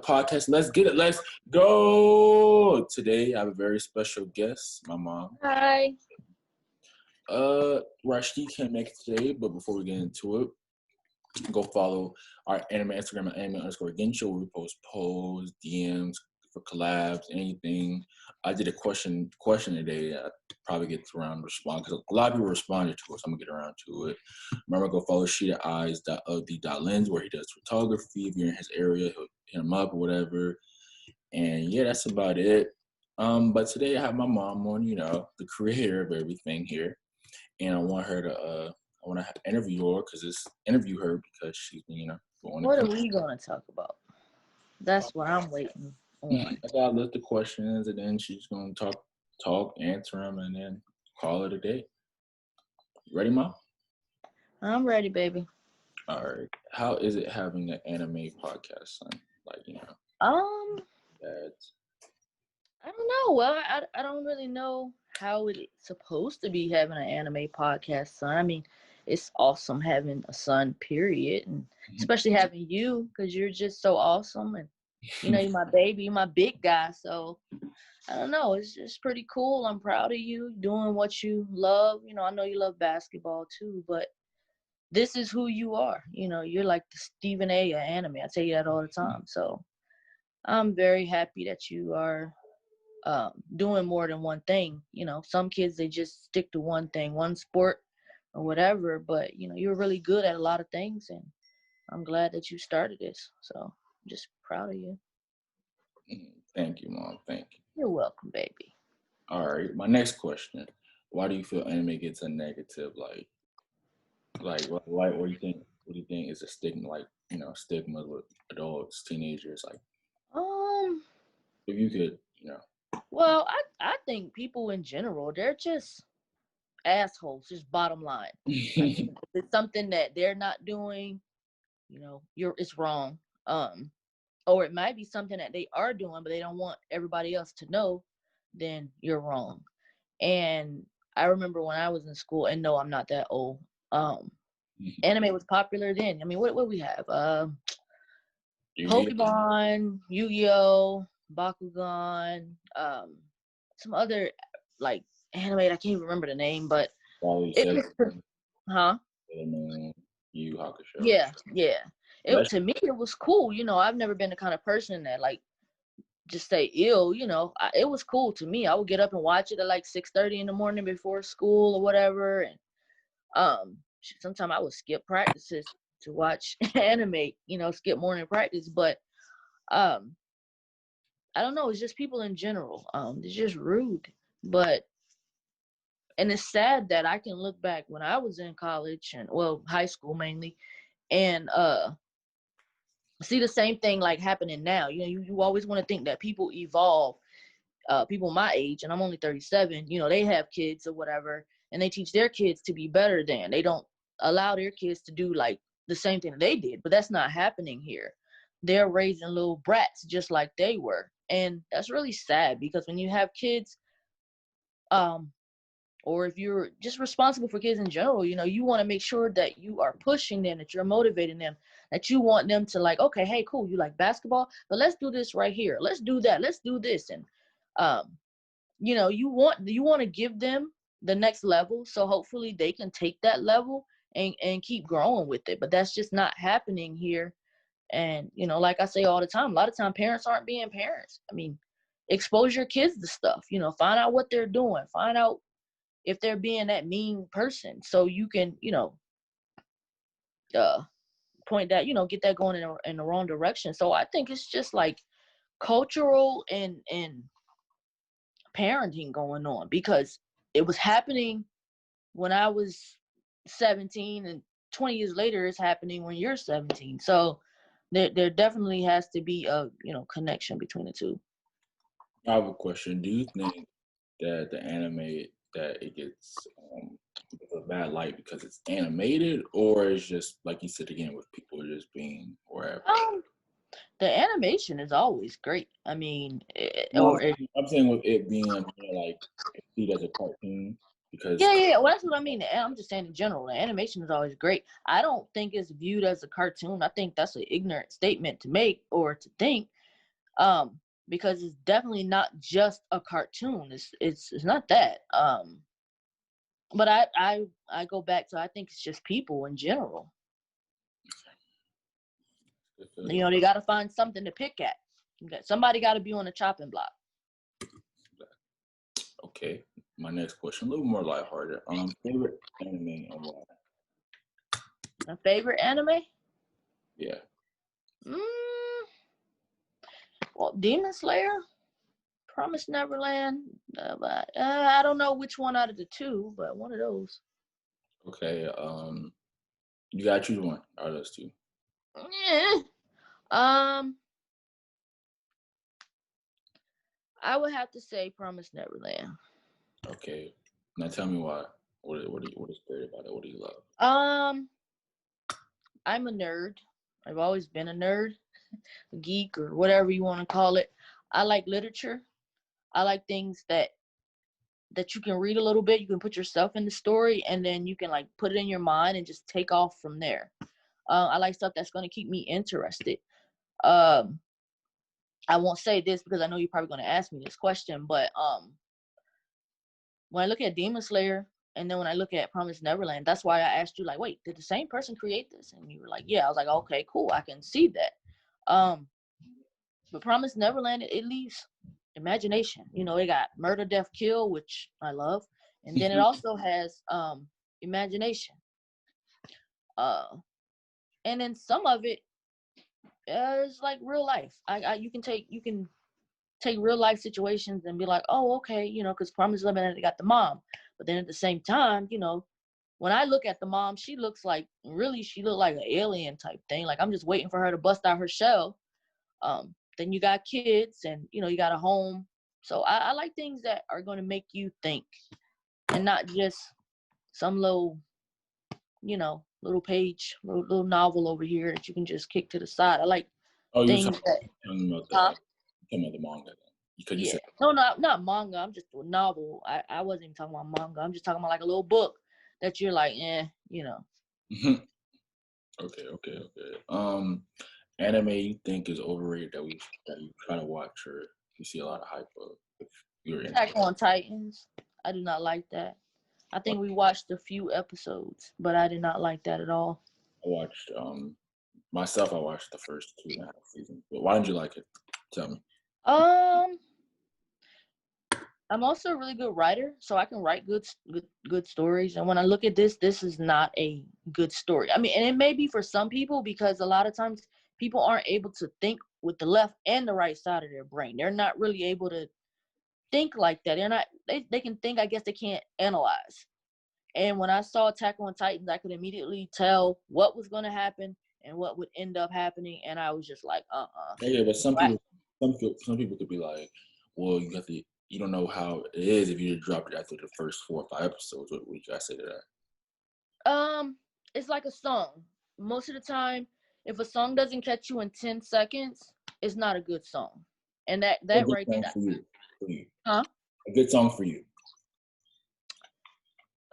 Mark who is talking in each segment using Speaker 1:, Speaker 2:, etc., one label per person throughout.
Speaker 1: podcast. Let's get it. Let's go. Today, I have a very special guest, my mom.
Speaker 2: Hi.
Speaker 1: Rashti can't make it today, but before we get into it, go follow our anime Instagram at anime_gensho, where we post polls, DMs for collabs, anything. I did a question today. I probably get around to respond because a lot of people responded to it, so I'm gonna get around to it. Remember, go follow Sheeta Eyes Lens, where he does photography. If you're in his area, he'll hit him up or whatever. And yeah, that's about it. But today I have my mom on, the creator of everything here, and I want to interview her because she's been, going.
Speaker 2: What are we gonna talk about? That's what I'm waiting on.
Speaker 1: I got a list of questions, and then she's gonna talk, answer them, and then call it a day. You ready, Mom?
Speaker 2: I'm ready, baby.
Speaker 1: All right. How is it having an anime podcast, son? That's...
Speaker 2: I don't know. Well, I don't really know how it's supposed to be having an anime podcast, son. I mean, it's awesome having a son, period, and especially having you because you're just so awesome, and you're my baby, you're my big guy. So I don't know. It's just pretty cool. I'm proud of you doing what you love. I know you love basketball too, but this is who you are. You're like the Stephen A. of anime. I tell you that all the time. So I'm very happy that you are doing more than one thing. Some kids, they just stick to one thing, one sport or whatever, but you're really good at a lot of things, and I'm glad that you started this. So I'm just proud of you.
Speaker 1: Thank you, Mom. Thank you.
Speaker 2: You're welcome, baby.
Speaker 1: All right, my next question: why do you feel anime gets a negative what do you think? What do you think is a stigma, stigma with adults, teenagers? If you could,
Speaker 2: Well, I think people in general, they're just assholes, just bottom line. If it's something that they're not doing, it's wrong. Or it might be something that they are doing, but they don't want everybody else to know, then you're wrong. And I remember when I was in school, and no, I'm not that old. Anime was popular then. I mean, what we have? Pokemon, Yu-Gi-Oh, Bakugan, some other like anime. I can't even remember the name, but huh?
Speaker 1: Yu Hakusho.
Speaker 2: Yeah. To me, it was cool. I've never been the kind of person that just say ill. It was cool to me. I would get up and watch it at 6:30 in the morning before school or whatever, and sometimes I would skip practices to watch anime. Skip morning practice, but I don't know. It's just people in general. It's just rude, and it's sad that I can look back when I was in college and high school mainly, and see the same thing happening now. You always want to think that people evolve. People my age, and I'm only 37. They have kids or whatever, and they teach their kids to be better than. They don't allow their kids to do the same thing they did, but that's not happening here. They're raising little brats just like they were, and that's really sad because when you have kids, or if you're just responsible for kids in general, you want to make sure that you are pushing them, that you're motivating them, that you want them to okay, hey, cool, you like basketball, but let's do this right here. Let's do that. Let's do this. And, you want to give them the next level. So hopefully they can take that level and keep growing with it. But that's just not happening here. And, like I say all the time, a lot of time parents aren't being parents. I mean, expose your kids to stuff, find out what they're doing, find out if they're being that mean person, so you can, point that, get that going in the wrong direction. So I think it's just cultural and parenting going on, because it was happening when I was 17, and 20 years later it's happening when you're 17. So there definitely has to be a connection between the two.
Speaker 1: I have a question. Do you think that the anime that it gets a bad light because it's animated, or it's just like you said again with people just being wherever?
Speaker 2: The animation is always great. I mean,
Speaker 1: I'm saying with it being viewed as a cartoon, because
Speaker 2: yeah. Well, that's what I mean. I'm just saying in general, the animation is always great. I don't think it's viewed as a cartoon. I think that's an ignorant statement to make or to think, Because it's definitely not just a cartoon. It's not that. But I go back to, I think it's just people in general. You know, they got to find something to pick at. Somebody got to be on the chopping block.
Speaker 1: Okay, my next question, a little more lighthearted. Favorite anime and why?
Speaker 2: My favorite anime?
Speaker 1: Yeah.
Speaker 2: Well, Demon Slayer, Promised Neverland. I don't know which one out of the two, but one of those.
Speaker 1: Okay. You gotta choose one out of those two.
Speaker 2: Yeah. I would have to say Promised Neverland.
Speaker 1: Okay. Now tell me why. What is great about it? What do you love?
Speaker 2: I'm a nerd. I've always been a nerd, a geek, or whatever you want to call it. I like literature. I like things that you can read a little bit. You can put yourself in the story, and then you can like put it in your mind and just take off from there. I like stuff that's going to keep me interested. I won't say this because I know you're probably going to ask me this question, but when I look at Demon Slayer and then when I look at Promised Neverland, that's why I asked you, like, wait, did the same person create this? And you were like, yeah. I was like, okay, cool, I can see that. But Promised Neverland, it leaves imagination. You know, it got murder, death, kill, which I love, and then it also has imagination. And then some of it is like real life. You can take real life situations and be like, oh, okay, you know, because Promised Neverland, they got the mom, but then at the same time, you know, when I look at the mom, she looked like an alien type thing. Like I'm just waiting for her to bust out her shell. Then you got kids, and you know you got a home. So I like things that are going to make you think, and not just some little, you know, little page, little novel over here that you can just kick to the side. I like things that.
Speaker 1: Talking about the manga. Because you said
Speaker 2: No, not manga. I'm just a novel. I wasn't even talking about manga. I'm just talking about like a little book that you're like, you know.
Speaker 1: Okay. Anime you think is overrated that you try to watch or you see a lot of hype of?
Speaker 2: Attack on Titans. I do not like that. I think we watched a few episodes, but I did not like that at all.
Speaker 1: I watched myself. I watched the first 2.5 seasons. But why didn't you like it? Tell me.
Speaker 2: I'm also a really good writer, so I can write good stories. And when I look at this is not a good story. I mean, and it may be for some people because a lot of times people aren't able to think with the left and the right side of their brain. They're not really able to think like that. They're not. They can think. I guess they can't analyze. And when I saw Attack on Titans, I could immediately tell what was going to happen and what would end up happening, and I was just like,
Speaker 1: Yeah, but some people could be like, well, you don't know how it is if you just dropped it after the first 4 or 5 episodes. What would you guys say to
Speaker 2: that? It's like a song. Most of the time, if a song doesn't catch you in 10 seconds, it's not a good song. And that right there.
Speaker 1: For you.
Speaker 2: Huh?
Speaker 1: A good song for you.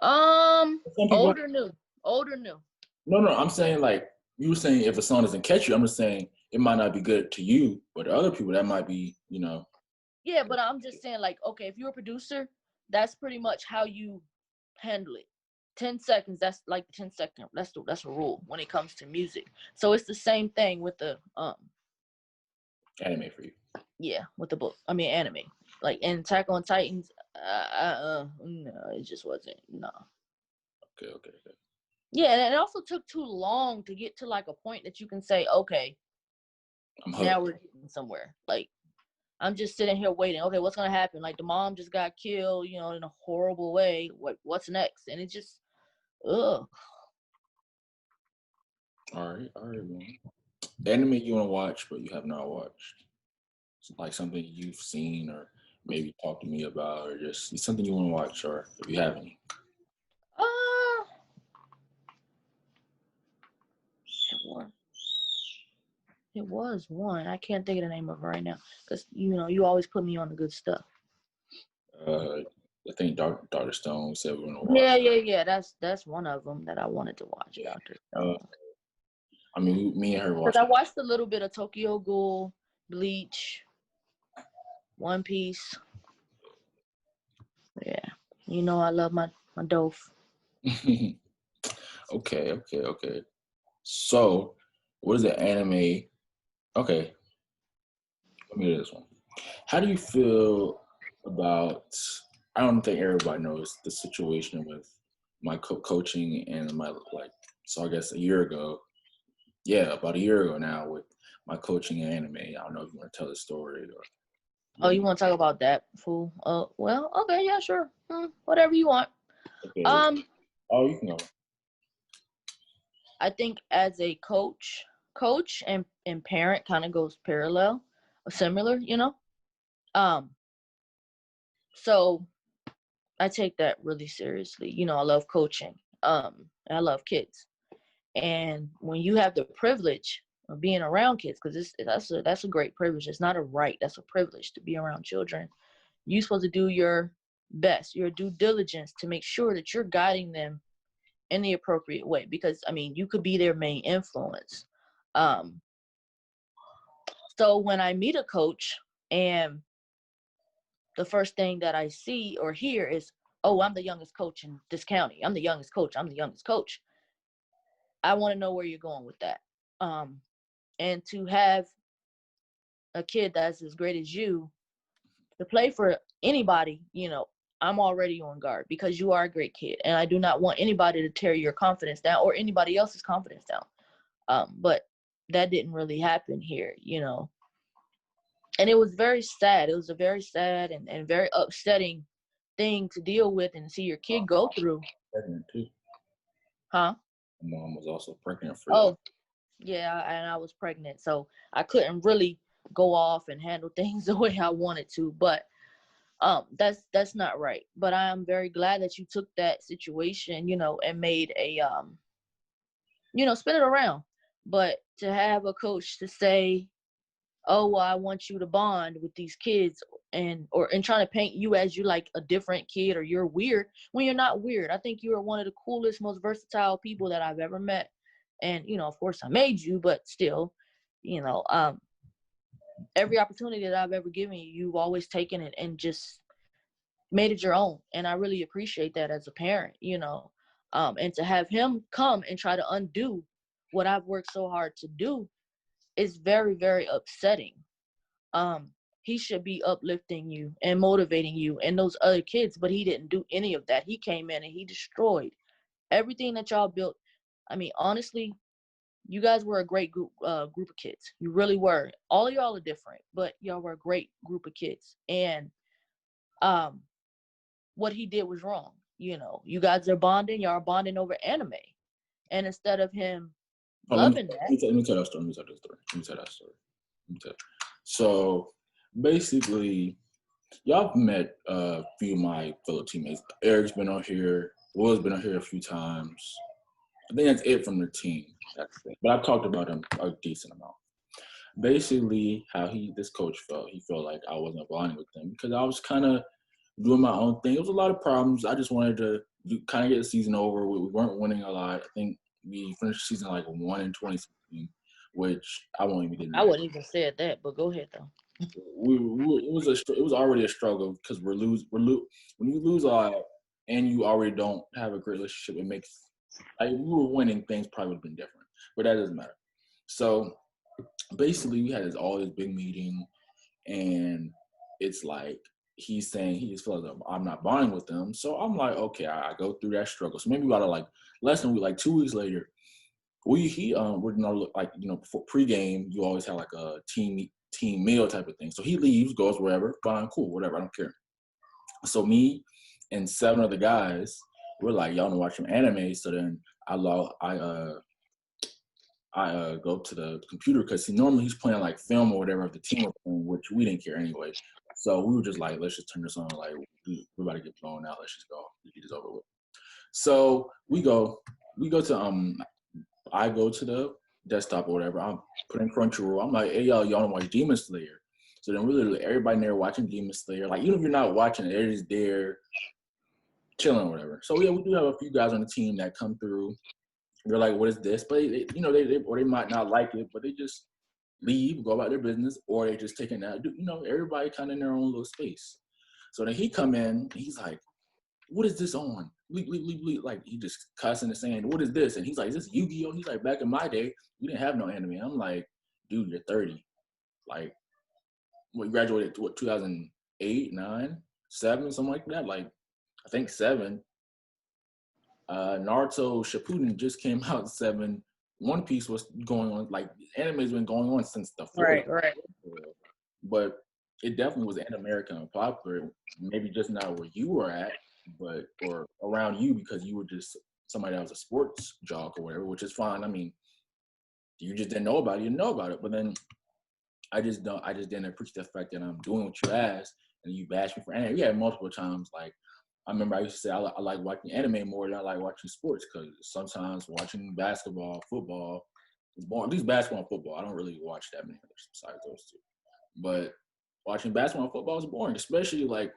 Speaker 2: Older, new.
Speaker 1: No, I'm saying like you were saying if a song doesn't catch you, I'm just saying it might not be good to you, but to other people that might be, you know.
Speaker 2: Yeah, but I'm just saying like, okay, if you're a producer, that's pretty much how you handle it. 10 seconds, that's like 10 second. That's a rule when it comes to music. So it's the same thing with the
Speaker 1: anime for you.
Speaker 2: Yeah, with the book. I mean anime. Like in Attack on Titans, no, it just wasn't. No.
Speaker 1: Okay.
Speaker 2: Yeah, and it also took too long to get to like a point that you can say, okay, now we're getting somewhere. Like I'm just sitting here waiting. Okay, what's gonna happen? Like the mom just got killed, you know, in a horrible way. What's next? And it just, ugh.
Speaker 1: All right, man. Anime you want to watch, but you have not watched. It's like something you've seen, or maybe talk to me about, or just something you want to watch, or if you have any.
Speaker 2: It was one. I can't think of the name of it right now because you know you always put me on the good stuff.
Speaker 1: I think Dr. Stone said we're gonna watch.
Speaker 2: Yeah. That's one of them that I wanted to watch.
Speaker 1: Yeah.
Speaker 2: Dr. Stone.
Speaker 1: I mean, me and her watched.
Speaker 2: Because I watched a little bit of Tokyo Ghoul, Bleach. One Piece. Yeah. You know I love my Dove.
Speaker 1: Okay. So, what is the anime? Okay, let me do this one. How do you feel about? I don't think everybody knows the situation with my coaching and my like. So I guess a year ago, yeah, about a year ago now, with my coaching and anime. I don't know if you want to tell the story or.
Speaker 2: Oh, you want to talk about that, fool? Well, okay, yeah, sure. Whatever you want.
Speaker 1: Okay. Oh, you can go.
Speaker 2: I think as a coach and parent kind of goes parallel, or similar, you know. Um, so I take that really seriously. You know, I love coaching. I love kids, and when you have the privilege of being around kids, because that's a great privilege. It's not a right. That's a privilege to be around children. You're supposed to do your best, your due diligence to make sure that you're guiding them in the appropriate way. Because I mean, you could be their main influence. Um, so when I meet a coach and the first thing that I see or hear is, oh, I'm the youngest coach in this county. I'm the youngest coach. I'm the youngest coach. I want to know where you're going with that. And to have a kid that's as great as you to play for anybody, you know, I'm already on guard because you are a great kid. And I do not want anybody to tear your confidence down or anybody else's confidence down. But that didn't really happen here, you know. And it was very sad. It was a very sad and very upsetting thing to deal with and see your kid go through.
Speaker 1: Pregnant too.
Speaker 2: Huh?
Speaker 1: My mom was also pregnant for you.
Speaker 2: Oh, yeah, and I was pregnant, so I couldn't really go off and handle things the way I wanted to. But that's not right. But I am very glad that you took that situation, you know, and made a you know, spin it around. But to have a coach to say, oh, well, I want you to bond with these kids and trying to paint you as you like a different kid or you're weird when you're not weird. I think you are one of the coolest, most versatile people that I've ever met. And, you know, of course I made you, but still, you know, every opportunity that I've ever given you, you've always taken it and just made it your own. And I really appreciate that as a parent, you know. And to have him come and try to undo what I've worked so hard to do is very, very upsetting. um he should be uplifting you and motivating you and those other kids, but he didn't do any of that. He came in and he destroyed everything that y'all built. I mean, honestly, you guys were a great group of kids. You really were. All of y'all are different, but y'all were a great group of kids. And um what he did was wrong. You know, you guys are bonding, y'all are bonding over anime, and instead of him
Speaker 1: Oh, let me,
Speaker 2: loving that.
Speaker 1: let me tell that story. Let me tell. So basically, y'all met a few of my fellow teammates. Eric's been on here. Will's been on here a few times. I think that's it from the team. That's it. But I've talked about him a decent amount. Basically, how this coach felt. He felt like I wasn't aligning with them because I was kind of doing my own thing. It was a lot of problems. I just wanted to kind of get the season over. We weren't winning a lot. I think we finished the season like 1-20, which I won't even get into
Speaker 2: I
Speaker 1: that.
Speaker 2: wouldn't even say that, but go ahead though.
Speaker 1: It was already a struggle because when you lose a lot and you already don't have a great relationship, it makes like if we were winning, things probably would have been different, but that doesn't matter. So basically, we had all this big meeting, and it's like he's saying he just feels like I'm not bonding with them. So I'm like, okay, I go through that struggle. So maybe about less than like 2 weeks later, we're like, you know, before pregame, you always have like a team meal type of thing. So he leaves, goes wherever, fine, cool, whatever, I don't care. So me and 7 other guys, we're like, y'all wanna watch some anime. So then I go to the computer because normally he's playing like film or whatever of the team, which we didn't care anyway. So we were just like, let's just turn this on. Like we're about to get blown out. Let's just go. Get this over with. So we go to I go to the desktop or whatever. I'm putting Crunchyroll. I'm like, hey y'all wanna watch Demon Slayer? So then really everybody in there watching Demon Slayer. Like even if you're not watching it, they're just there chilling or whatever. So yeah, we do have a few guys on the team that come through. They're like, what is this? But they might not like it, but they just leave, go about their business, or they just taking that. You know, everybody kind of in their own little space. So then he come in, he's like, "What is this on?" Bleep, bleep, bleep, bleep. Like he just cussing and saying, "What is this?" And he's like, "Is this Yu-Gi-Oh?" He's like, "Back in my day, we didn't have no anime." I'm like, "Dude, you're 30. Like, we graduated what 2008, 9, 7, something like that. Like, I think 7. Naruto Shippuden just came out 7. One Piece was going on, like anime's been going on since the 40s.
Speaker 2: Right.
Speaker 1: But it definitely was American and popular. Maybe just not where you were at, but or around you because you were just somebody that was a sports jock or whatever, which is fine. I mean, you just didn't know about it, you didn't know about it. But then I just didn't appreciate the fact that I'm doing what you asked and you bashed me for anime. Yeah, multiple times. Like I remember I used to say I like watching anime more than I like watching sports because sometimes watching basketball, football is boring. At least basketball and football. I don't really watch that many others besides those two. But watching basketball and football is boring, especially like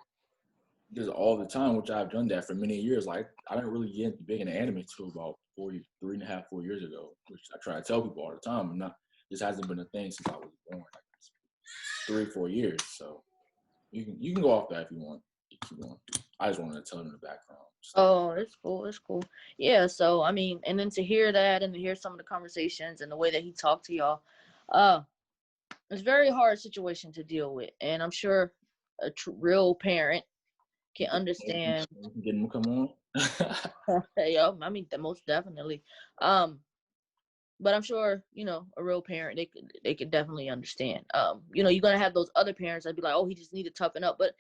Speaker 1: just all the time, which I've done that for many years. Like I didn't really get big into anime until about 3.5, 4 years ago, which I try to tell people all the time. And not this hasn't been a thing since I was born, like 3 or 4 years. So you can go off that if you want. If you want. I just wanted to tell them the background.
Speaker 2: Oh, it's cool. It's cool. Yeah. So I mean, and then to hear that and to hear some of the conversations and the way that he talked to y'all, it's a very hard situation to deal with, and I'm sure a real parent can understand.
Speaker 1: Get them come on.
Speaker 2: Yeah, I mean, most definitely. But I'm sure a real parent they could definitely understand. You're gonna have those other parents that be like, oh, he just need to toughen up. But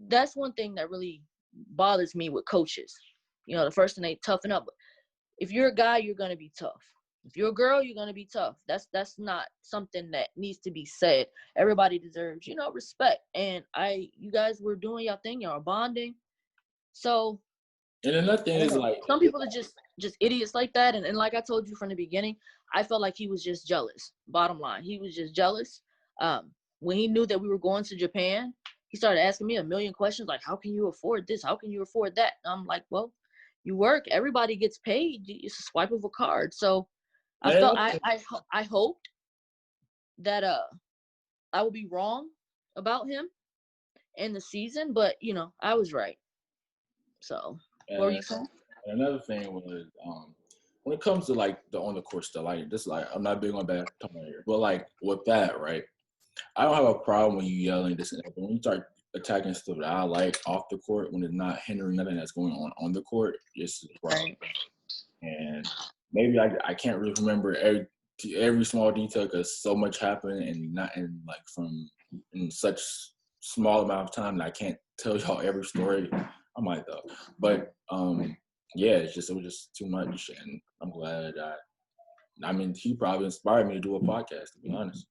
Speaker 2: that's one thing that really bothers me with coaches. The first thing they toughen up. If you're a guy, you're gonna be tough. If you're a girl, you're gonna be tough. That's not something that needs to be said. Everybody deserves, respect. And you guys were doing your thing, y'all bonding. So
Speaker 1: And another thing is like
Speaker 2: some people are just idiots like that. And like I told you from the beginning, I felt like he was just jealous. Bottom line, he was just jealous. When he knew that we were going to Japan, he started asking me a million questions like, how can you afford this? How can you afford that? And I'm like, well, you work, everybody gets paid. It's a swipe of a card. So I felt I hoped that I would be wrong about him in the season, but I was right. So what were you saying?
Speaker 1: Another thing was when it comes to like the on the court stuff, like this, like I'm not big on that talking here, but like with that, right? I don't have a problem when you yelling this and that, but when you start attacking stuff that I like off the court, when it's not hindering nothing that's going on the court, it's a problem.
Speaker 2: Right.
Speaker 1: And maybe I can't really remember every small detail because so much happened and not in like from in such small amount of time that I can't tell y'all every story. I might though, but yeah, it was just too much, and I'm glad I mean, he probably inspired me to do a podcast, to be honest.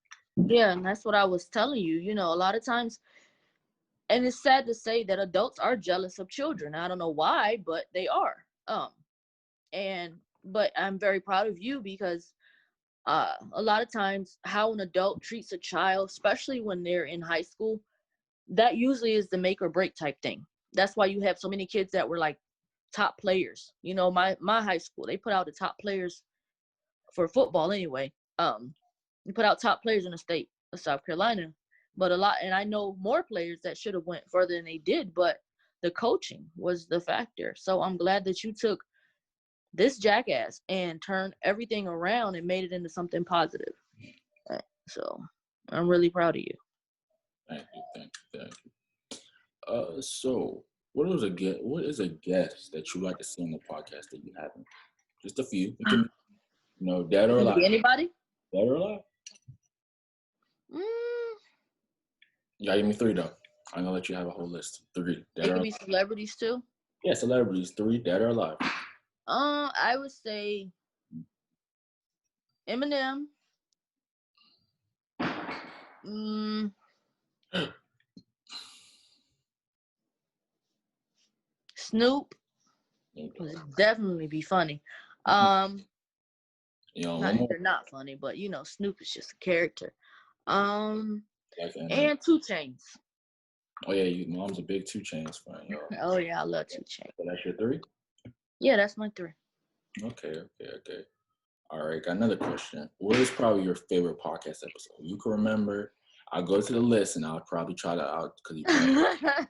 Speaker 2: Yeah, and that's what I was telling you. A lot of times, and it's sad to say that adults are jealous of children. I don't know why, but they are. But I'm very proud of you because a lot of times how an adult treats a child, especially when they're in high school, that usually is the make or break type thing. That's why you have so many kids that were like top players. My high school, they put out the top players for football anyway. You put out top players in the state of South Carolina, but and I know more players that should have went further than they did, but the coaching was the factor. So I'm glad that you took this jackass and turned everything around and made it into something positive. So I'm really proud of you.
Speaker 1: Thank you. So what is a guest that you like to see on the podcast that you haven't? Just a few. It can be, dead or alive.
Speaker 2: Anybody?
Speaker 1: Dead or alive. You gotta give me 3 though. I'm gonna let you have a whole list. 3.
Speaker 2: Dead it could be celebrities too.
Speaker 1: Yeah, celebrities. 3, dead or alive.
Speaker 2: I would say Eminem. Snoop would definitely be funny. Not they're not funny, but Snoop is just a character. And 2 Chainz.
Speaker 1: Oh yeah, mom's a big 2 Chainz fan, yo.
Speaker 2: Oh yeah, I love 2 Chainz.
Speaker 1: So that's your 3?
Speaker 2: Yeah, that's my 3.
Speaker 1: Okay. All right, got another question. What is probably your favorite podcast episode? You can remember. I'll go to the list and I'll probably try to out because you can't.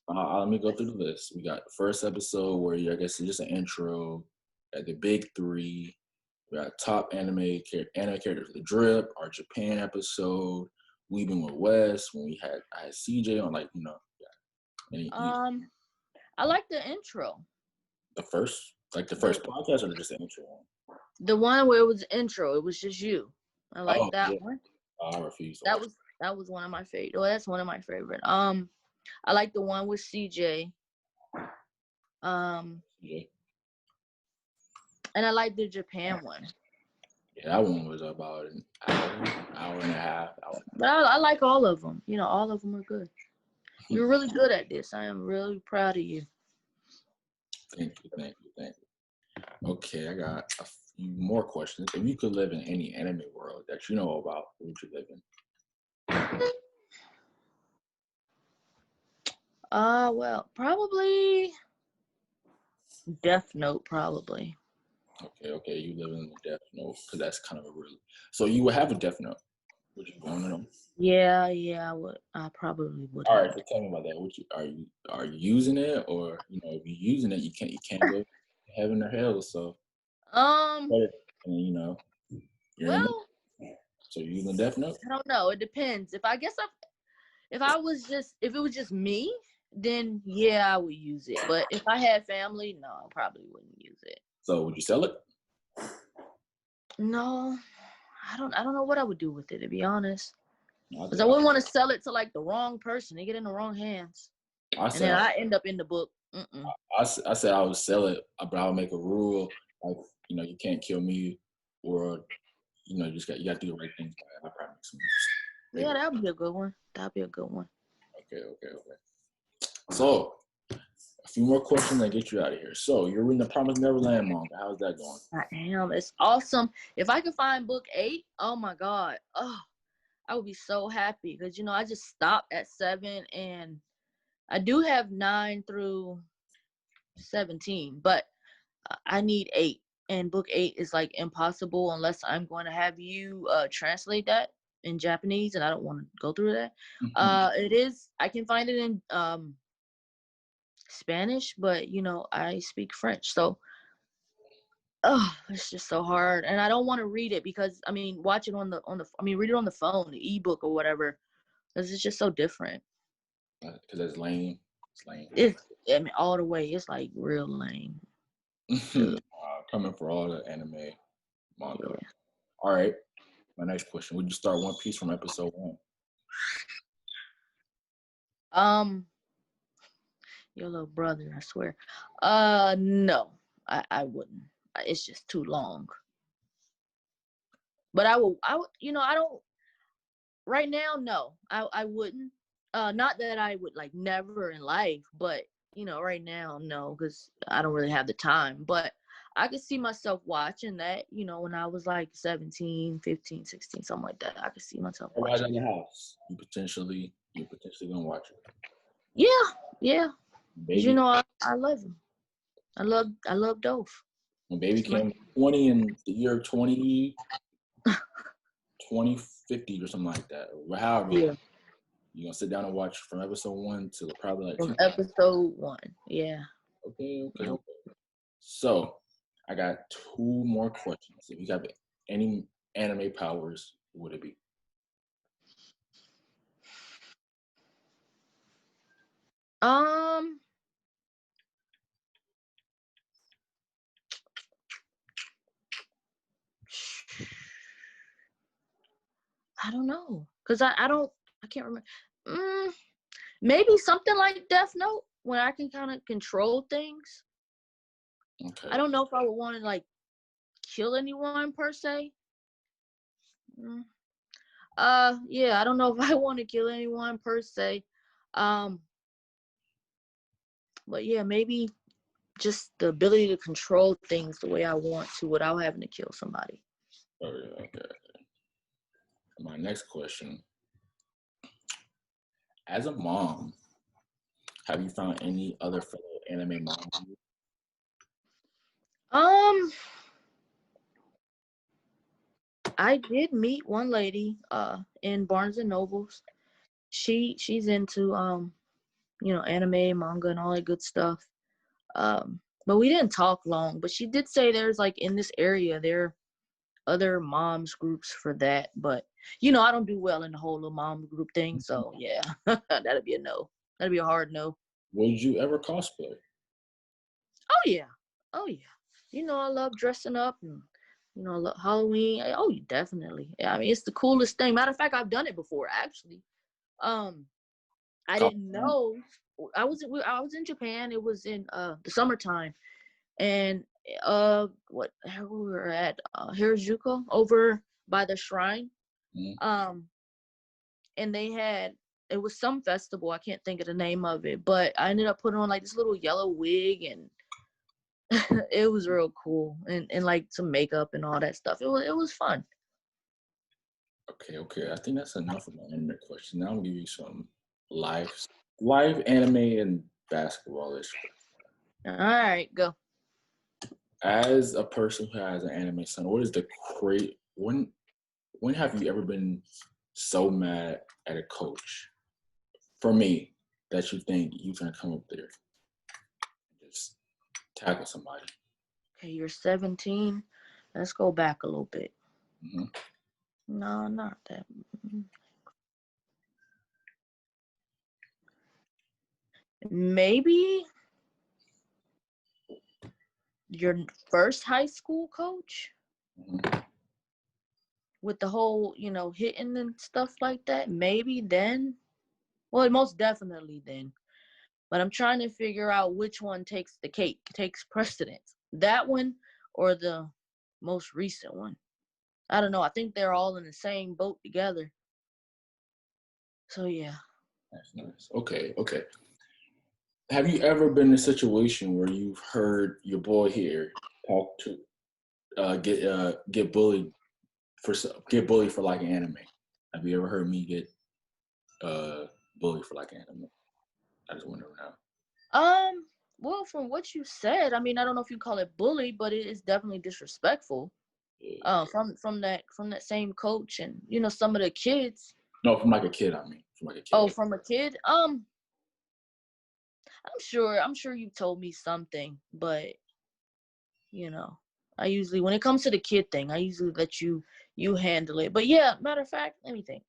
Speaker 1: Let me go through the list. We got the first episode where I guess it's just an intro. At the big three, we got top anime characters, the drip, our Japan episode. We've been with Wes when I had CJ on
Speaker 2: I like the intro.
Speaker 1: The first podcast or just the intro one?
Speaker 2: The one where it was intro, it was just you. I like that one.
Speaker 1: I refuse.
Speaker 2: That was one of my favorite. Well, that's one of my favorite. I like the one with CJ.
Speaker 1: Yeah.
Speaker 2: And I like the Japan one.
Speaker 1: Yeah, that one was about an hour and a half.
Speaker 2: But I like all of them. You know, all of them are good. You're really good at this. I am really proud of you.
Speaker 1: Thank you. Okay, I got a few more questions. If you could live in any anime world that you know about, what would you live in?
Speaker 2: Well, probably Death Note, probably.
Speaker 1: Okay, you live in the Death Note because that's kind of a real. So you would have a Death Note. Would you want to know?
Speaker 2: Yeah, I would. I probably would.
Speaker 1: All right, so tell me about that. Are you using it, or if you're using it, you can't go to heaven or hell. So and
Speaker 2: well,
Speaker 1: so you're using Death Note.
Speaker 2: I don't know. It depends. If it was just me, then yeah, I would use it. But if I had family, no, I probably wouldn't use it.
Speaker 1: So would you sell it?
Speaker 2: No, I don't know what I would do with it, to be honest. Because I wouldn't want to sell it to like the wrong person. They get in the wrong hands. And then I end up in the book.
Speaker 1: I said I would sell it, but I would make a rule like you can't kill me, or you got to do the right things. I probably make some.
Speaker 2: Yeah, that'd be a good one.
Speaker 1: Okay. So a few more questions and get you out of here. So you're reading the Promised Neverland manga. How's that going?
Speaker 2: I am. It's awesome. If I could find book 8, oh my God. Oh, I would be so happy because, I just stopped at 7 and I do have 9 through 17, but I need 8. And book 8 is like impossible unless I'm going to have you translate that in Japanese, and I don't want to go through that. It is. I can find it in Spanish, but I speak French, so it's just so hard, and I don't want to read it because watch it read it on the phone, the ebook or whatever, because it's just so different.
Speaker 1: Because it's lame. It's lame.
Speaker 2: It's all the way. It's like real lame.
Speaker 1: Coming for all the anime manga. Yeah. All right. My next question: would you start One Piece from episode
Speaker 2: 1? Your little brother, I swear. No, I wouldn't. It's just too long. But I would. I don't. Right now, no, I wouldn't. Not that I would like never in life, but right now, no, because I don't really have the time. But I could see myself watching that, when I was like 17, 15, 16, something like that. I could see myself watching.
Speaker 1: In the house. You potentially gonna watch it.
Speaker 2: Yeah. Baby, I love him. I love Dove.
Speaker 1: When baby came 20 in the year 2050 or something like that, or however. Yeah. You're gonna sit down and watch from episode 1 to probably like
Speaker 2: episode 1. Yeah.
Speaker 1: Okay. So I got 2 more questions. If you have any anime powers, what would it be?
Speaker 2: I don't know, cause I can't remember. Maybe something like Death Note, when I can kind of control things. Okay. I don't know if I would want to like kill anyone per se. Yeah, I don't know if I want to kill anyone per se. But yeah, maybe just the ability to control things the way I want to without having to kill somebody.
Speaker 1: Oh yeah, okay. My next question: as a mom, have you found any other fellow anime moms?
Speaker 2: I did meet one lady in Barnes and Nobles. She's into anime, manga, and all that good stuff. But we didn't talk long. But she did say there's like in this area there are other moms groups for that. But I don't do well in the whole little mom group thing. So yeah, that'd be a no. That'd be a hard no.
Speaker 1: Would you ever cosplay?
Speaker 2: Oh yeah, oh yeah. I love dressing up and I love Halloween. Oh, definitely. Yeah, I mean, it's the coolest thing. Matter of fact, I've done it before actually. I didn't know. I was in Japan. It was in the summertime, and where we were at Harajuku over by the shrine.
Speaker 1: Mm-hmm.
Speaker 2: And they had it was some festival. I can't think of the name of it, but I ended up putting on like this little yellow wig, and it was real cool, and like some makeup and all that stuff. It was fun.
Speaker 1: Okay. I think that's enough of my anime question. Now I'm gonna give you some live anime and basketball-ish.
Speaker 2: All right, go.
Speaker 1: As a person who has an anime son, what is the when have you ever been so mad at a coach, for me, that you think you can come up there and just tackle somebody?
Speaker 2: Okay, you're 17. Let's go back a little bit.
Speaker 1: Mm-hmm.
Speaker 2: No, not that. Maybe your first high school coach
Speaker 1: Mm-hmm.
Speaker 2: with the whole, hitting and stuff like that. Maybe then. Well, most definitely then. But I'm trying to figure out which one takes the cake, takes precedence. That one or the most recent one. I don't know. I think they're all in the same boat together. So yeah.
Speaker 1: That's nice. Okay. Have you ever been in a situation where you've heard your boy here talk to get bullied for like anime? Have you ever heard me get bullied for like anime? I just wonder now.
Speaker 2: Well, from what you said, I mean, I don't know if you call it bully, but it is definitely disrespectful.
Speaker 1: Yeah.
Speaker 2: From that same coach and some of the kids.
Speaker 1: No, from like a kid. I mean, from like a kid.
Speaker 2: Oh, from a kid. I'm sure you told me something, but I usually when it comes to the kid thing, I usually let you handle it. But yeah, matter of fact, let me think.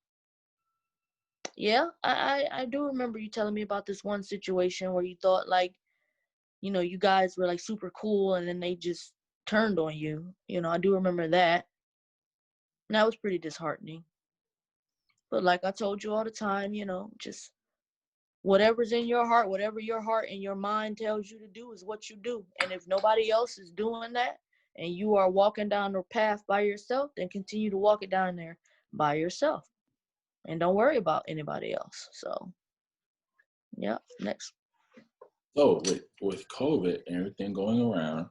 Speaker 2: Yeah, I do remember you telling me about this one situation where you thought like, you guys were like super cool and then they just turned on you. I do remember that. And that was pretty disheartening. But like I told you all the time, just whatever's in your heart, whatever your heart and your mind tells you to do is what you do. And if nobody else is doing that and you are walking down the path by yourself, then continue to walk it down there by yourself. And don't worry about anybody else. So, yeah, next.
Speaker 1: So with COVID and everything going around,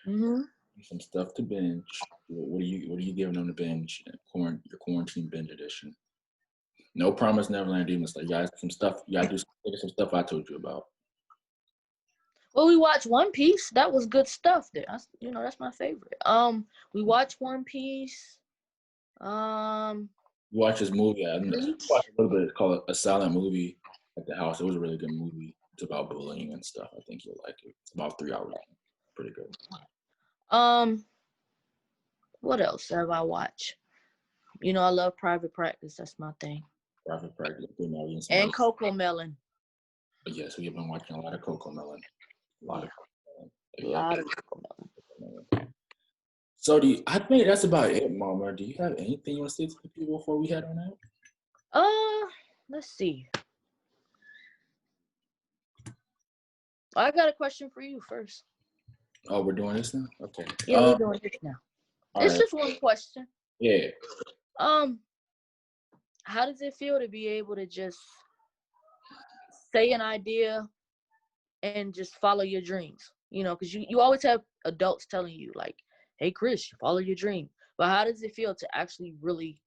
Speaker 2: Mm-hmm.
Speaker 1: some stuff to binge. What are you giving them to binge? Your quarantine binge edition. No Promise Neverland Demon Slayer. You guys some stuff. You gotta do some stuff I told you about.
Speaker 2: Well, we watched One Piece. That was good stuff there. That's my favorite. We watched One Piece.
Speaker 1: You watch this movie. I watched a little bit. It's called A Silent Movie at the House. It was a really good movie. It's about bullying and stuff. I think you'll like it. It's about 3 hours. Pretty good.
Speaker 2: What else have I watched? I love Private Practice. That's my thing.
Speaker 1: Private Practice.
Speaker 2: And Coco Melon.
Speaker 1: But yes, we have been watching a lot of Coco Melon. A lot of
Speaker 2: Coco Melon.
Speaker 1: So I think that's about it, Mama. Do you have anything you want to say to the people before we head on out?
Speaker 2: Let's see. I got a question for you first.
Speaker 1: Oh, we're doing this now? Okay.
Speaker 2: Yeah, we're doing this now. It's just one question.
Speaker 1: Yeah.
Speaker 2: How does it feel to be able to just say an idea and just follow your dreams? Because you always have adults telling you like, hey, Chris, follow your dream. But how does it feel to actually really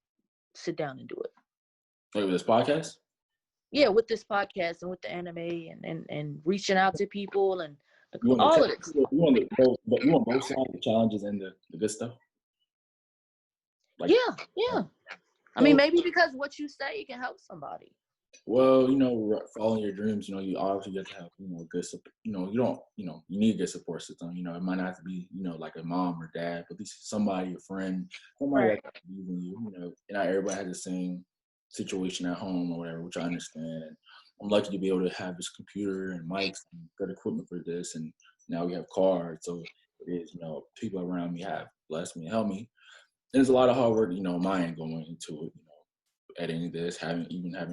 Speaker 2: sit down and do it?
Speaker 1: Wait, with this podcast?
Speaker 2: Yeah, with this podcast and with the anime and reaching out to people and
Speaker 1: all of it. You want both sides, the challenges and the good stuff? Like,
Speaker 2: yeah. I mean, maybe because what you say, it can help somebody.
Speaker 1: well, following your dreams, you obviously get to have, good support. You don't, you need a good support system. It might not have to be, like a mom or dad, but at least somebody, a friend, somebody
Speaker 2: Right.
Speaker 1: that believes in you. Not everybody has the same situation at home or whatever, which I understand. And I'm lucky to be able to have this computer and mics and good equipment for this. And now we have cars. So it is, people around me have blessed me and helped me. And there's a lot of hard work, my end going into it, editing this, having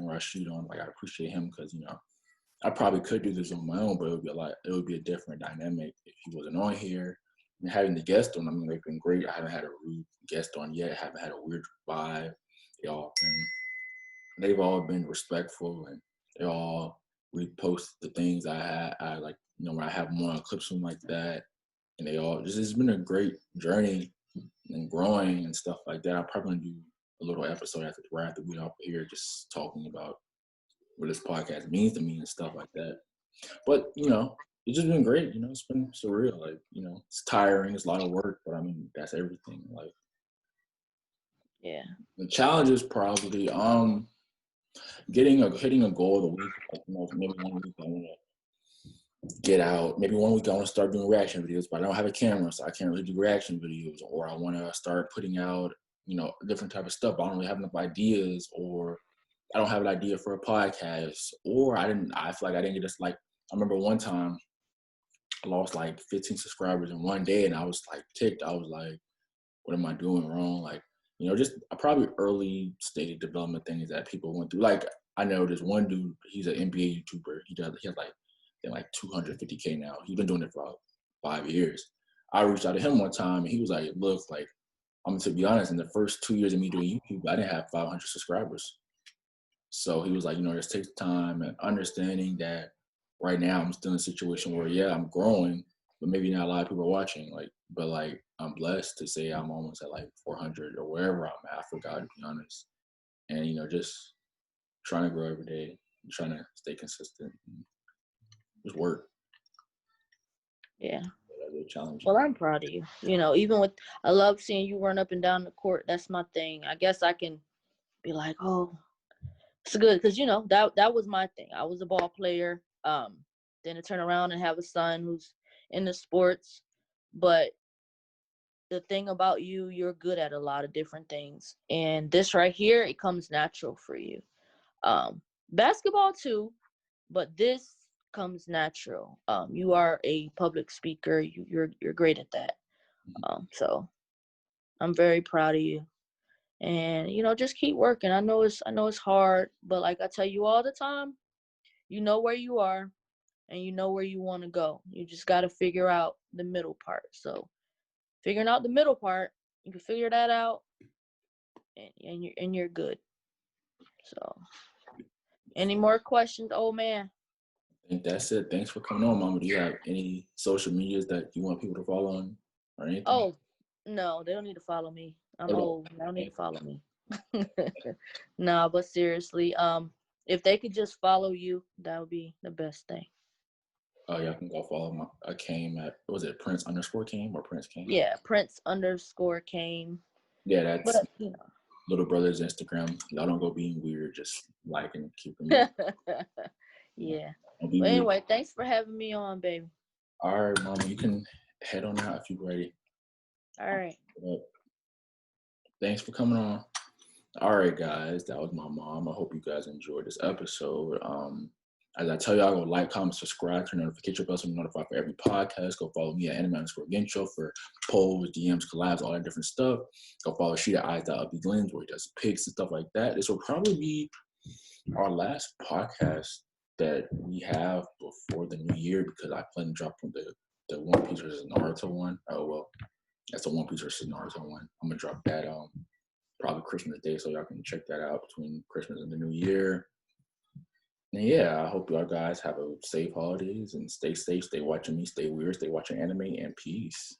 Speaker 1: Rashid on. Like, I appreciate him because, I probably could do this on my own, but it would be a different dynamic if he wasn't on here. And having the guest on, I mean, they've been great. I haven't had a rude guest on yet. I haven't had a weird vibe. They've all been respectful, and they all repost the things I like, when I have more clips from like that. And they all it's been a great journey and growing and stuff like that. I'll probably do a little episode after we up here just talking about what this podcast means to me and stuff like that. But, it's just been great, it's been surreal. Like, it's tiring, it's a lot of work, but I mean, that's everything. Like,
Speaker 2: Yeah.
Speaker 1: the challenge is probably hitting a goal of the week. Like, maybe 1 week I want to get out. Maybe 1 week I want to start doing reaction videos, but I don't have a camera, so I can't really do reaction videos. Or I want to start putting out, different type of stuff. But I don't really have enough ideas, or I don't have an idea for a podcast, or I feel like I didn't get this. Like, I remember one time I lost like 15 subscribers in one day, and I was like ticked. I was like, what am I doing wrong? Like, just probably early stage development things that people went through. Like, I know there's one dude, he's an NBA YouTuber. He has like 250K now. He's been doing it for about 5 years. I reached out to him one time, and he was like, look, like, I'm to be honest, in the first 2 years of me doing YouTube, I didn't have 500 subscribers. So he was like, it takes time and understanding that right now I'm still in a situation where, yeah, I'm growing, but maybe not a lot of people are watching. But I'm blessed to say I'm almost at like 400 or wherever I'm at. I forgot, to be honest. And, just trying to grow every day, trying to stay consistent, just work.
Speaker 2: Yeah.
Speaker 1: That's a challenge.
Speaker 2: Well, I'm proud of you. Even with, I love seeing you run up and down the court. That's my thing. I guess I can be like, oh, it's good, because that was my thing. I was a ball player. Then to turn around and have a son who's in the sports, but the thing about you, you're good at a lot of different things, and this right here, it comes natural for you. Basketball too, but this comes natural. You are a public speaker. You're great at that. So I'm very proud of you. And just keep working. I know it's hard, but like I tell you all the time, you know where you are and you know where you want to go. You just got to figure out the middle part. So figuring out the middle part, you can figure that out, and you're good. So any more questions, old man?
Speaker 1: I think that's it. Thanks for coming on, Mama. Do you have any social medias that you want people to follow on or anything?
Speaker 2: Oh, no, they don't need to follow me. I'm old. They don't need to follow me. No, but seriously, if they could just follow you, that would be the best thing.
Speaker 1: Oh, yeah, I can go follow Kame at, was it Prince_Kame or Prince Kame?
Speaker 2: Yeah, Prince_Kame.
Speaker 1: Yeah, that's
Speaker 2: But
Speaker 1: little brother's Instagram. Y'all don't go being weird, just like and keep them.
Speaker 2: Yeah.
Speaker 1: Don't be
Speaker 2: But
Speaker 1: weird.
Speaker 2: anyway, thanks for having me on, baby.
Speaker 1: All right, Mama, you can head on out if you're ready.
Speaker 2: All right.
Speaker 1: Thanks for coming on. All right, guys, that was my mom. I hope you guys enjoyed this episode. As I tell y'all, go like, comment, subscribe, turn notification bell so you're notified for every podcast. Go follow me at anime_Gensho for polls, DMs, collabs, all that different stuff. Go follow Sheeta Eyes.UpTheGlens where he does picks and stuff like that. This will probably be our last podcast that we have before the new year because I plan to drop the One Piece versus Naruto one. Oh, well, that's a One Piece versus Naruto one. I'm going to drop that probably Christmas Day, so y'all can check that out between Christmas and the New Year. And yeah, I hope y'all guys have a safe holidays and stay safe, stay watching me, stay weird, stay watching anime, and peace.